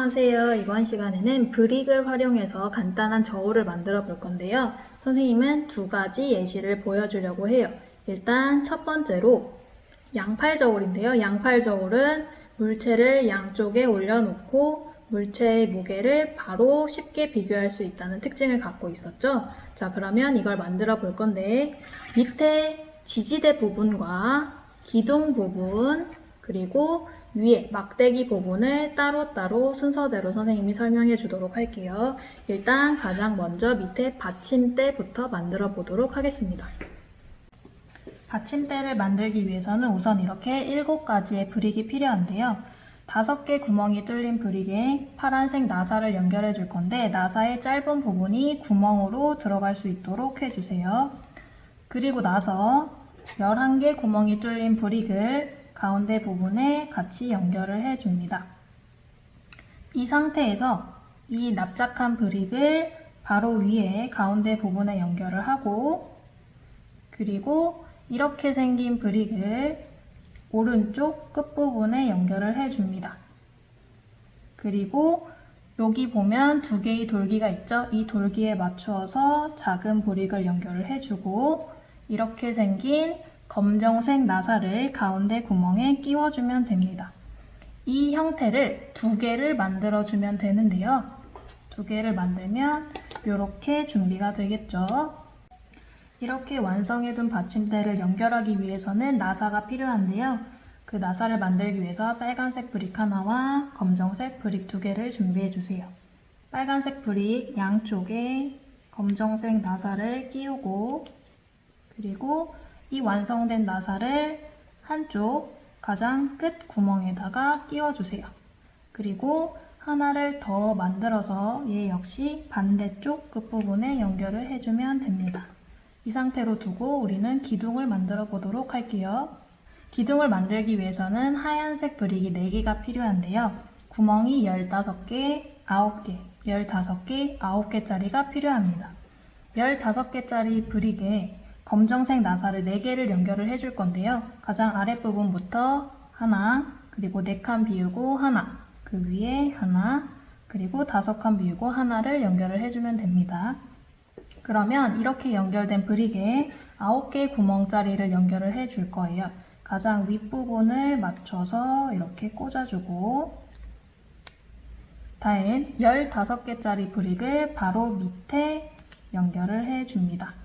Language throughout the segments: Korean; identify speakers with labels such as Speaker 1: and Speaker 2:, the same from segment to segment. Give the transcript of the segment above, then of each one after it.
Speaker 1: 안녕하세요. 이번 시간에는 브릭을 활용해서 간단한 저울을 만들어 볼 건데요. 선생님은 두 가지 예시를 보여주려고 해요. 일단 첫 번째로 양팔 저울인데요. 양팔 저울은 물체를 양쪽에 올려놓고 물체의 무게를 바로 쉽게 비교할 수 있다는 특징을 갖고 있었죠. 자, 그러면 이걸 만들어 볼 건데 밑에 지지대 부분과 기둥 부분 그리고 위에 막대기 부분을 따로따로 순서대로 선생님이 설명해 주도록 할게요. 일단 가장 먼저 밑에 받침대부터 만들어 보도록 하겠습니다. 받침대를 만들기 위해서는 우선 이렇게 7가지의 브릭이 필요한데요. 5개 구멍이 뚫린 브릭에 파란색 나사를 연결해 줄 건데 나사의 짧은 부분이 구멍으로 들어갈 수 있도록 해주세요. 그리고 나서 11개 구멍이 뚫린 브릭을 가운데 부분에 같이 연결을 해줍니다. 이 상태에서 이 납작한 브릭을 바로 위에 가운데 부분에 연결을 하고 그리고 이렇게 생긴 브릭을 오른쪽 끝부분에 연결을 해줍니다. 그리고 여기 보면 2개의 돌기가 있죠? 이 돌기에 맞추어서 작은 브릭을 연결을 해주고 이렇게 생긴 검정색 나사를 가운데 구멍에 끼워주면 됩니다. 이 형태를 2개를 만들어주면 되는데요. 2개를 만들면 이렇게 준비가 되겠죠. 이렇게 완성해둔 받침대를 연결하기 위해서는 나사가 필요한데요. 그 나사를 만들기 위해서 빨간색 브릭 하나와 검정색 브릭 2개를 준비해주세요. 빨간색 브릭 양쪽에 검정색 나사를 끼우고 그리고 이 완성된 나사를 한쪽 가장 끝 구멍에다가 끼워주세요. 그리고 하나를 더 만들어서 얘 역시 반대쪽 끝부분에 연결을 해주면 됩니다. 이 상태로 두고 우리는 기둥을 만들어 보도록 할게요. 기둥을 만들기 위해서는 하얀색 브릭이 4개가 필요한데요. 구멍이 15개, 9개, 15개, 9개짜리가 필요합니다. 15개짜리 브릭에 검정색 나사를 4개를 연결을 해줄 건데요. 가장 아랫부분부터 하나, 그리고 4칸 비우고 하나, 그 위에 하나, 그리고 5칸 비우고 하나를 연결을 해주면 됩니다. 그러면 이렇게 연결된 브릭에 9개 구멍짜리를 연결을 해줄 거예요. 가장 윗부분을 맞춰서 이렇게 꽂아주고 다음 15개짜리 브릭을 바로 밑에 연결을 해줍니다.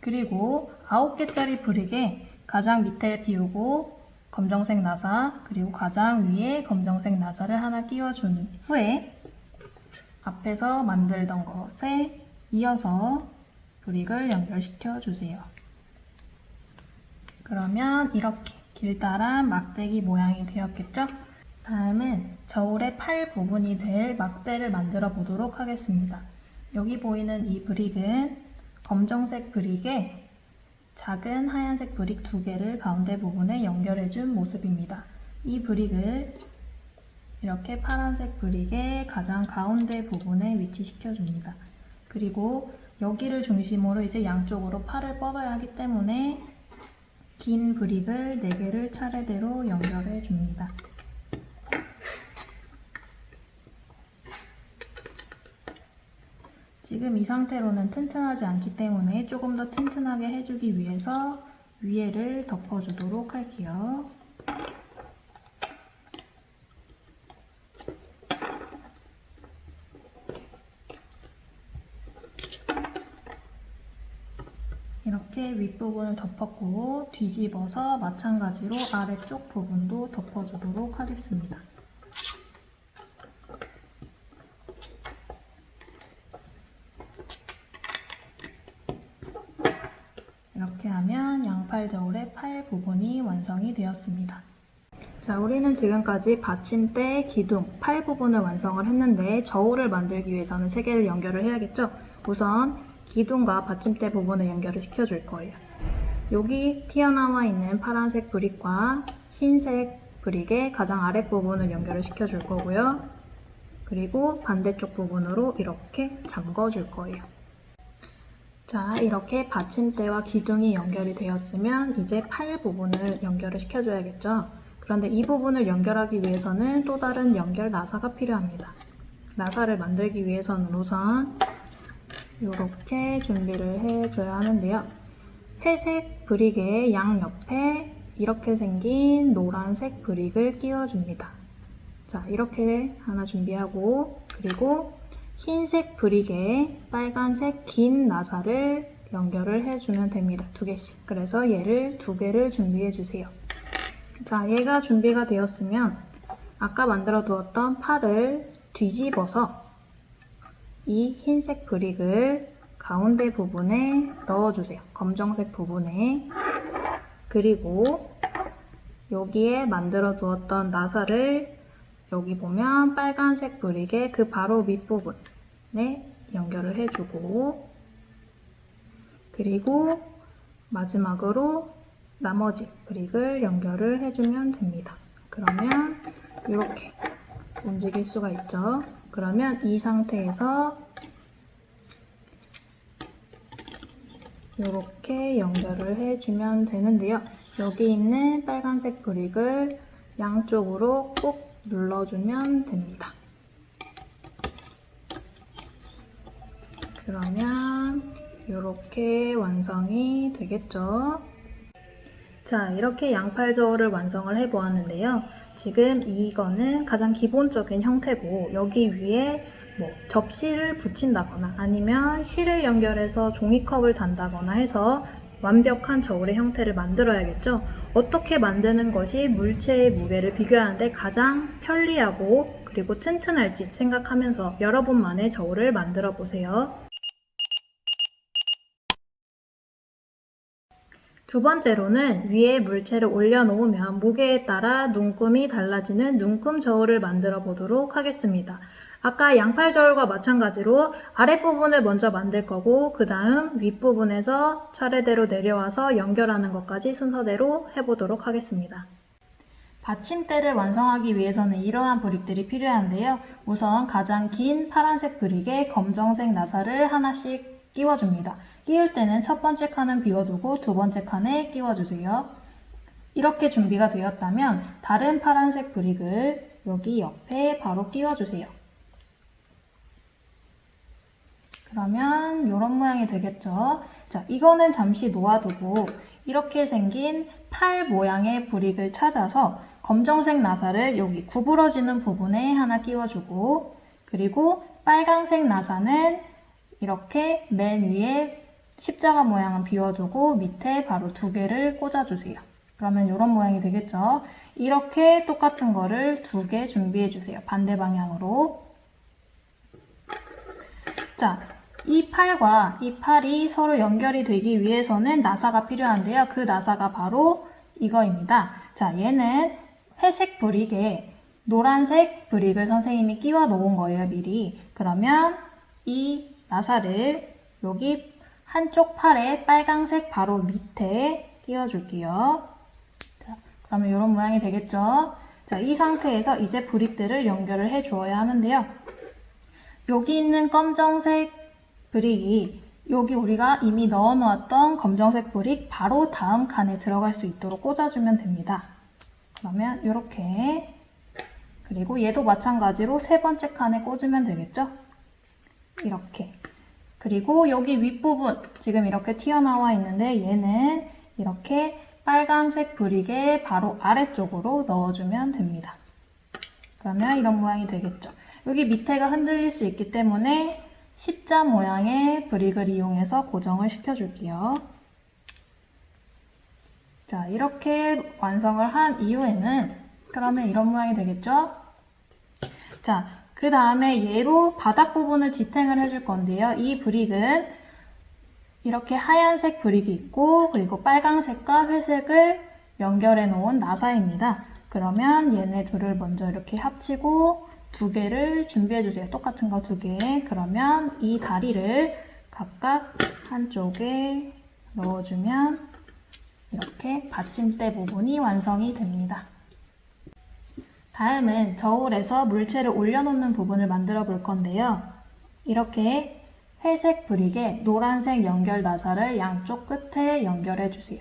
Speaker 1: 그리고 9개짜리 브릭에 가장 밑에 비우고 검정색 나사 그리고 가장 위에 검정색 나사를 하나 끼워준 후에 앞에서 만들던 것에 이어서 브릭을 연결시켜 주세요. 그러면 이렇게 길다란 막대기 모양이 되었겠죠? 다음은 저울의 팔 부분이 될 막대를 만들어 보도록 하겠습니다. 여기 보이는 이 브릭은 검정색 브릭에 작은 하얀색 브릭 2개를 가운데 부분에 연결해준 모습입니다. 이 브릭을 이렇게 파란색 브릭의 가장 가운데 부분에 위치시켜줍니다. 그리고 여기를 중심으로 이제 양쪽으로 팔을 뻗어야 하기 때문에 긴 브릭을 4개를 차례대로 연결해 줍니다. 지금 이 상태로는 튼튼하지 않기 때문에 조금 더 튼튼하게 해주기 위해서 위에를 덮어주도록 할게요. 이렇게 윗부분을 덮었고 뒤집어서 마찬가지로 아래쪽 부분도 덮어주도록 하겠습니다. 이렇게 하면 양팔 저울의 팔 부분이 완성이 되었습니다. 자, 우리는 지금까지 받침대, 기둥, 팔 부분을 완성을 했는데 저울을 만들기 위해서는 3개를 연결을 해야겠죠? 우선 기둥과 받침대 부분을 연결을 시켜줄 거예요. 여기 튀어나와 있는 파란색 브릭과 흰색 브릭의 가장 아랫부분을 연결을 시켜줄 거고요. 그리고 반대쪽 부분으로 이렇게 잠궈줄 거예요. 자, 이렇게 받침대와 기둥이 연결이 되었으면 이제 팔 부분을 연결을 시켜줘야겠죠? 그런데 이 부분을 연결하기 위해서는 또 다른 연결 나사가 필요합니다. 나사를 만들기 위해서는 우선 이렇게 준비를 해줘야 하는데요. 회색 브릭의 양옆에 이렇게 생긴 노란색 브릭을 끼워줍니다. 자, 이렇게 하나 준비하고, 그리고 흰색 브릭에 빨간색 긴 나사를 연결을 해주면 됩니다. 2개씩. 그래서 얘를 2개를 준비해 주세요. 자, 얘가 준비가 되었으면 아까 만들어 두었던 팔을 뒤집어서 이 흰색 브릭을 가운데 부분에 넣어주세요. 검정색 부분에. 그리고 여기에 만들어 두었던 나사를 여기 보면 빨간색 브릭의 그 바로 밑부분에 연결을 해주고, 그리고 마지막으로 나머지 브릭을 연결을 해주면 됩니다. 그러면 이렇게 움직일 수가 있죠. 그러면 이 상태에서 이렇게 연결을 해주면 되는데요. 여기 있는 빨간색 브릭을 양쪽으로 꼭 눌러주면 됩니다. 그러면 이렇게 완성이 되겠죠. 자, 이렇게 양팔 저울을 완성을 해보았는데요. 지금 이거는 가장 기본적인 형태고, 여기 위에 접시를 붙인다거나 아니면 실을 연결해서 종이컵을 단다거나 해서 완벽한 저울의 형태를 만들어야겠죠. 어떻게 만드는 것이 물체의 무게를 비교하는데 가장 편리하고 그리고 튼튼할지 생각하면서 여러분만의 저울을 만들어 보세요. 두 번째로는 위에 물체를 올려놓으면 무게에 따라 눈금이 달라지는 눈금 저울을 만들어 보도록 하겠습니다. 아까 양팔 저울과 마찬가지로 아랫부분을 먼저 만들 거고, 그 다음 윗부분에서 차례대로 내려와서 연결하는 것까지 순서대로 해보도록 하겠습니다. 받침대를 완성하기 위해서는 이러한 브릭들이 필요한데요. 우선 가장 긴 파란색 브릭에 검정색 나사를 하나씩 끼워줍니다. 끼울 때는 첫 번째 칸은 비워두고 두 번째 칸에 끼워주세요. 이렇게 준비가 되었다면 다른 파란색 브릭을 여기 옆에 바로 끼워주세요. 그러면 이런 모양이 되겠죠. 자, 이거는 잠시 놓아두고 이렇게 생긴 팔 모양의 브릭을 찾아서 검정색 나사를 여기 구부러지는 부분에 하나 끼워주고, 그리고 빨간색 나사는 이렇게 맨 위에 십자가 모양은 비워두고 밑에 바로 2개를 꽂아주세요. 그러면 이런 모양이 되겠죠. 이렇게 똑같은 거를 2개 준비해주세요. 반대 방향으로. 자, 이 팔과 이 팔이 서로 연결이 되기 위해서는 나사가 필요한데요. 그 나사가 바로 이거입니다. 자, 얘는 회색 브릭에 노란색 브릭을 선생님이 끼워 놓은 거예요, 미리. 그러면 이 나사를 여기 한쪽 팔에 빨강색 바로 밑에 끼워줄게요. 자, 그러면 이런 모양이 되겠죠. 자, 이 상태에서 이제 브릭들을 연결을 해 주어야 하는데요. 여기 있는 검정색 브릭이 여기 우리가 이미 넣어 놓았던 검정색 브릭 바로 다음 칸에 들어갈 수 있도록 꽂아주면 됩니다. 그러면 이렇게, 그리고 얘도 마찬가지로 세 번째 칸에 꽂으면 되겠죠? 이렇게. 그리고 여기 윗부분 지금 이렇게 튀어나와 있는데 얘는 이렇게 빨간색 브릭의 바로 아래쪽으로 넣어주면 됩니다. 그러면 이런 모양이 되겠죠. 여기 밑에가 흔들릴 수 있기 때문에 십자 모양의 브릭을 이용해서 고정을 시켜줄게요. 자, 이렇게 완성을 한 이후에는 그러면 이런 모양이 되겠죠? 자, 그 다음에 얘로 바닥 부분을 지탱을 해줄 건데요. 이 브릭은 이렇게 하얀색 브릭이 있고, 그리고 빨강색과 회색을 연결해 놓은 나사입니다. 그러면 얘네 둘을 먼저 이렇게 합치고 2개를 준비해 주세요. 똑같은 거 2개. 그러면 이 다리를 각각 한쪽에 넣어주면 이렇게 받침대 부분이 완성이 됩니다. 다음은 저울에서 물체를 올려놓는 부분을 만들어 볼 건데요. 이렇게 회색 브릭에 노란색 연결 나사를 양쪽 끝에 연결해 주세요.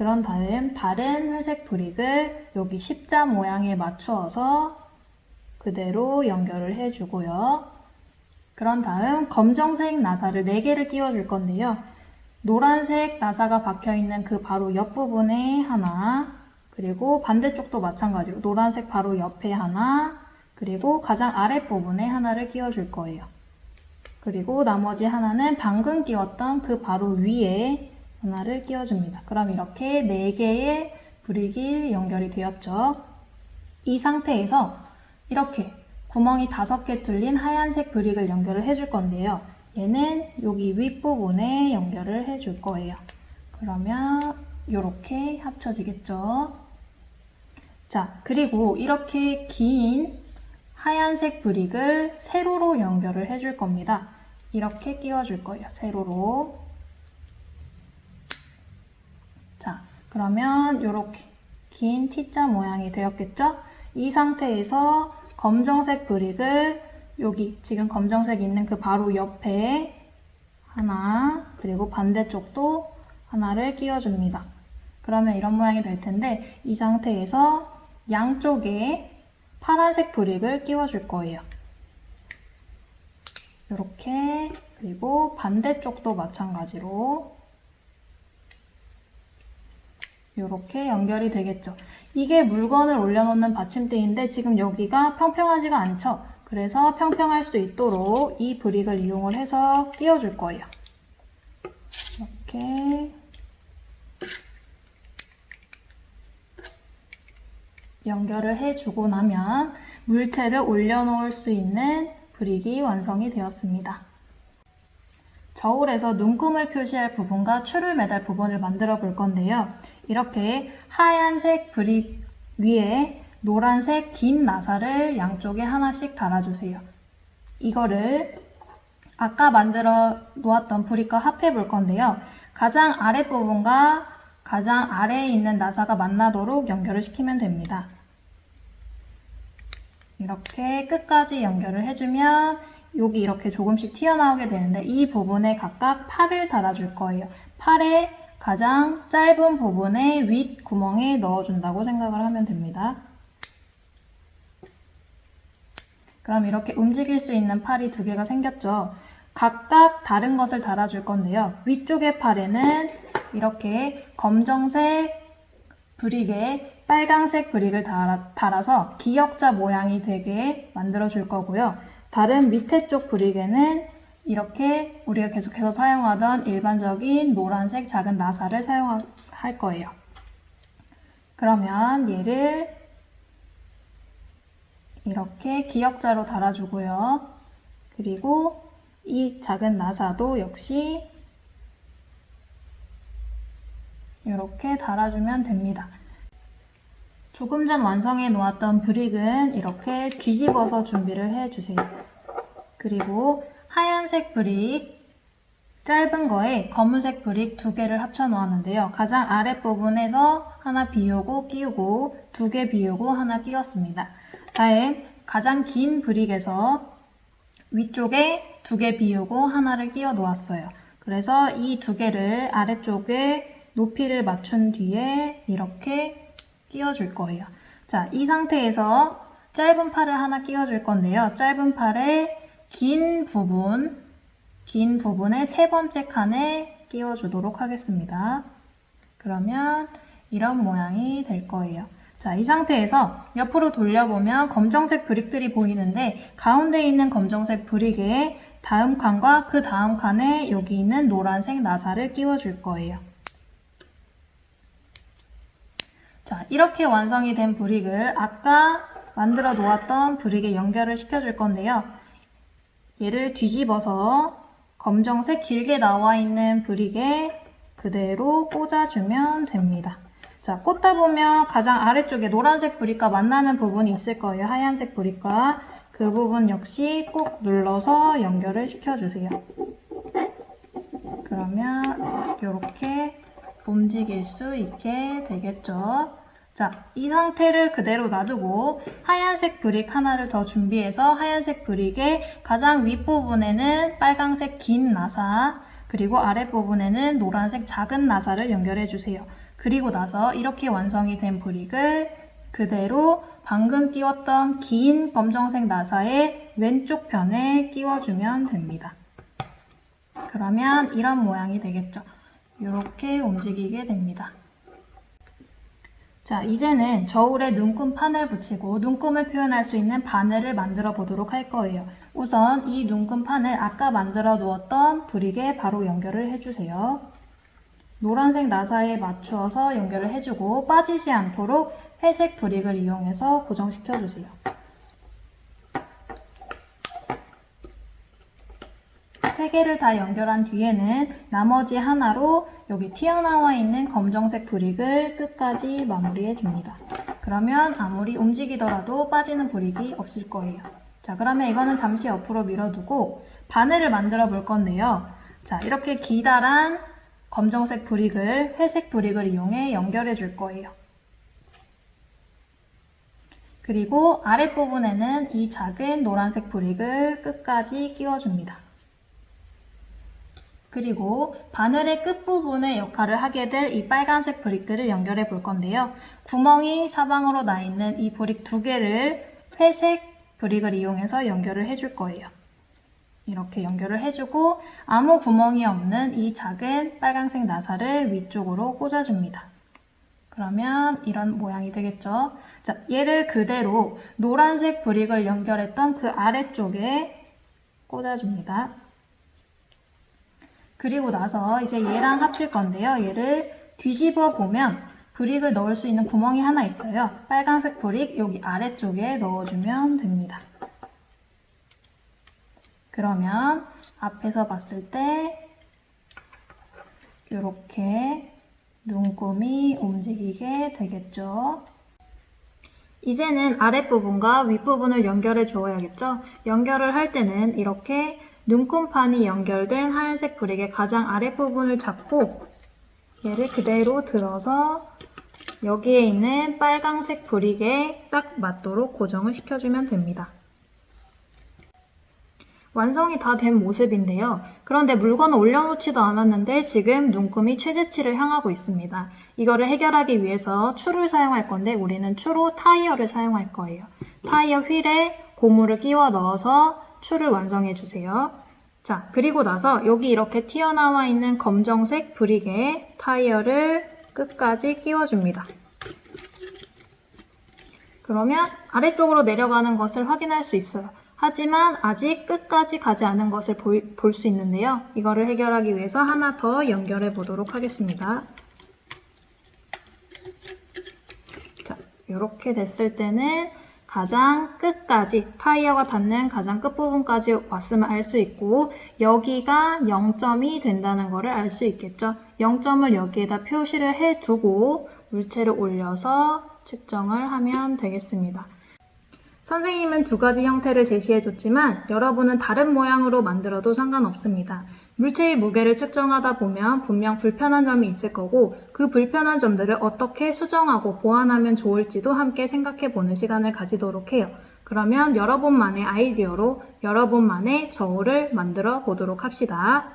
Speaker 1: 그런 다음 다른 회색 브릭을 여기 십자 모양에 맞추어서 그대로 연결을 해주고요. 그런 다음 검정색 나사를 4개를 끼워줄 건데요. 노란색 나사가 박혀있는 그 바로 옆부분에 하나, 그리고 반대쪽도 마찬가지로 노란색 바로 옆에 하나, 그리고 가장 아랫부분에 하나를 끼워줄 거예요. 그리고 나머지 하나는 방금 끼웠던 그 바로 위에 하나를 끼워줍니다. 그럼 이렇게 4개의 브릭이 연결이 되었죠. 이 상태에서 이렇게 구멍이 5개 뚫린 하얀색 브릭을 연결을 해줄 건데요. 얘는 여기 윗부분에 연결을 해줄 거예요. 그러면 이렇게 합쳐지겠죠. 자, 그리고 이렇게 긴 하얀색 브릭을 세로로 연결을 해줄 겁니다. 이렇게 끼워줄 거예요. 세로로. 자, 그러면 이렇게 긴 T자 모양이 되었겠죠? 이 상태에서 검정색 브릭을 여기 지금 검정색 있는 그 바로 옆에 하나, 그리고 반대쪽도 하나를 끼워줍니다. 그러면 이런 모양이 될 텐데 이 상태에서 양쪽에 파란색 브릭을 끼워줄 거예요. 이렇게, 그리고 반대쪽도 마찬가지로 이렇게 연결이 되겠죠. 이게 물건을 올려놓는 받침대인데 지금 여기가 평평하지가 않죠. 그래서 평평할 수 있도록 이 브릭을 이용을 해서 끼워줄 거예요. 이렇게 연결을 해주고 나면 물체를 올려놓을 수 있는 브릭이 완성이 되었습니다. 저울에서 눈금을 표시할 부분과 추를 매달 부분을 만들어 볼 건데요. 이렇게 하얀색 브릭 위에 노란색 긴 나사를 양쪽에 하나씩 달아주세요. 이거를 아까 만들어 놓았던 브릭과 합해 볼 건데요. 가장 아랫부분과 가장 아래에 있는 나사가 만나도록 연결을 시키면 됩니다. 이렇게 끝까지 연결을 해주면 여기 이렇게 조금씩 튀어나오게 되는데 이 부분에 각각 팔을 달아줄 거예요. 팔의 가장 짧은 부분에 윗 구멍에 넣어준다고 생각을 하면 됩니다. 그럼 이렇게 움직일 수 있는 팔이 2개가 생겼죠. 각각 다른 것을 달아줄 건데요. 위쪽의 팔에는 이렇게 검정색 브릭에 빨강색 브릭을 달아서 기역자 모양이 되게 만들어 줄 거고요. 다른 밑에 쪽 브릭에는 이렇게 우리가 계속해서 사용하던 일반적인 노란색 작은 나사를 사용할 거예요. 그러면 얘를 이렇게 기역자로 달아주고요. 그리고 이 작은 나사도 역시 이렇게 달아주면 됩니다. 조금 전 완성해 놓았던 브릭은 이렇게 뒤집어서 준비를 해주세요. 그리고 하얀색 브릭 짧은 거에 검은색 브릭 2개를 합쳐 놓았는데요. 가장 아랫부분에서 하나 비우고 끼우고 2개 비우고 하나 끼웠습니다. 다음 가장 긴 브릭에서 위쪽에 2개 비우고 하나를 끼워 놓았어요. 그래서 이 2개를 아래쪽에 높이를 맞춘 뒤에 이렇게 끼워줄 거예요. 자, 이 상태에서 짧은 팔을 하나 끼워줄 건데요. 짧은 팔의 긴 부분에 3번째 칸에 끼워주도록 하겠습니다. 그러면 이런 모양이 될 거예요. 자, 이 상태에서 옆으로 돌려보면 검정색 브릭들이 보이는데 가운데 있는 검정색 브릭의 다음 칸과 그 다음 칸에 여기 있는 노란색 나사를 끼워줄 거예요. 자, 이렇게 완성이 된 브릭을 아까 만들어 놓았던 브릭에 연결을 시켜줄 건데요. 얘를 뒤집어서 검정색 길게 나와 있는 브릭에 그대로 꽂아주면 됩니다. 자, 꽂다 보면 가장 아래쪽에 노란색 브릭과 만나는 부분이 있을 거예요. 하얀색 브릭과. 그 부분 역시 꼭 눌러서 연결을 시켜주세요. 그러면 이렇게 움직일 수 있게 되겠죠. 자, 이 상태를 그대로 놔두고 하얀색 브릭 하나를 더 준비해서 하얀색 브릭의 가장 윗부분에는 빨강색 긴 나사, 그리고 아랫부분에는 노란색 작은 나사를 연결해 주세요. 그리고 나서 이렇게 완성이 된 브릭을 그대로 방금 끼웠던 긴 검정색 나사의 왼쪽 편에 끼워주면 됩니다. 그러면 이런 모양이 되겠죠. 이렇게 움직이게 됩니다. 자, 이제는 저울에 눈금판을 붙이고 눈금을 표현할 수 있는 바늘을 만들어 보도록 할 거예요. 우선 이 눈금판을 아까 만들어 두었던 브릭에 바로 연결을 해주세요. 노란색 나사에 맞추어서 연결을 해주고 빠지지 않도록 회색 브릭을 이용해서 고정시켜 주세요. 세 개를 다 연결한 뒤에는 나머지 하나로 여기 튀어나와 있는 검정색 브릭을 끝까지 마무리해 줍니다. 그러면 아무리 움직이더라도 빠지는 브릭이 없을 거예요. 자, 그러면 이거는 잠시 옆으로 밀어두고 바늘을 만들어 볼 건데요. 자, 이렇게 기다란 검정색 브릭을 회색 브릭을 이용해 연결해 줄 거예요. 그리고 아랫부분에는 이 작은 노란색 브릭을 끝까지 끼워줍니다. 그리고 바늘의 끝부분의 역할을 하게 될 이 빨간색 브릭들을 연결해 볼 건데요. 구멍이 사방으로 나 있는 이 브릭 두 개를 회색 브릭을 이용해서 연결을 해줄 거예요. 이렇게 연결을 해주고 아무 구멍이 없는 이 작은 빨간색 나사를 위쪽으로 꽂아줍니다. 그러면 이런 모양이 되겠죠. 자, 얘를 그대로 노란색 브릭을 연결했던 그 아래쪽에 꽂아줍니다. 그리고 나서 이제 얘랑 합칠 건데요. 얘를 뒤집어 보면 브릭을 넣을 수 있는 구멍이 하나 있어요. 빨간색 브릭 여기 아래쪽에 넣어주면 됩니다. 그러면 앞에서 봤을 때 이렇게 눈금이 움직이게 되겠죠. 이제는 아랫부분과 윗부분을 연결해 주어야겠죠. 연결을 할 때는 이렇게 눈금판이 연결된 하얀색 브릭의 가장 아랫부분을 잡고 얘를 그대로 들어서 여기에 있는 빨간색 브릭에 딱 맞도록 고정을 시켜주면 됩니다. 완성이 다 된 모습인데요. 그런데 물건을 올려놓지도 않았는데 지금 눈금이 최대치를 향하고 있습니다. 이거를 해결하기 위해서 추를 사용할 건데 우리는 추로 타이어를 사용할 거예요. 타이어 휠에 고무를 끼워 넣어서 추를 완성해 주세요. 자, 그리고 나서 여기 이렇게 튀어나와 있는 검정색 브릭에 타이어를 끝까지 끼워줍니다. 그러면 아래쪽으로 내려가는 것을 확인할 수 있어요. 하지만 아직 끝까지 가지 않은 것을 볼 수 있는데요. 이거를 해결하기 위해서 하나 더 연결해 보도록 하겠습니다. 자, 이렇게 됐을 때는 가장 끝까지 타이어가 닿는 가장 끝부분까지 왔으면 알 수 있고 여기가 0점이 된다는 것을 알 수 있겠죠. 0점을 여기에다 표시를 해두고 물체를 올려서 측정을 하면 되겠습니다. 선생님은 두 가지 형태를 제시해줬지만 여러분은 다른 모양으로 만들어도 상관없습니다. 물체의 무게를 측정하다 보면 분명 불편한 점이 있을 거고 그 불편한 점들을 어떻게 수정하고 보완하면 좋을지도 함께 생각해보는 시간을 가지도록 해요. 그러면 여러분만의 아이디어로 여러분만의 저울을 만들어 보도록 합시다.